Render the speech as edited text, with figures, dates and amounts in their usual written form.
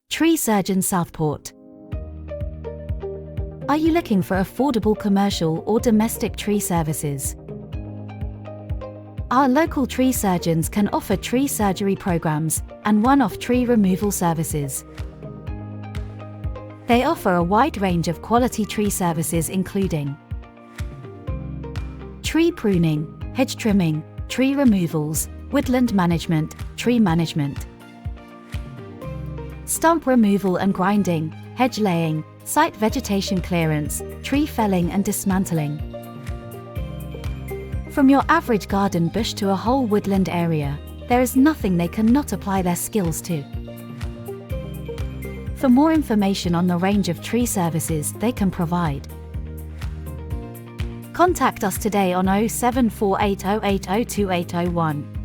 Tree surgeon Southport. Are you looking for affordable commercial or domestic tree services? Our local tree surgeons can offer tree surgery programs and one-off tree removal services. They offer a wide range of quality tree services including tree pruning, hedge trimming, tree removals, woodland management, tree management, stump removal and grinding, hedge laying, site vegetation clearance, tree felling and dismantling. From your average garden bush to a whole woodland area, there is nothing they cannot apply their skills to. For more information on the range of tree services they can provide, contact us today on 07480802801.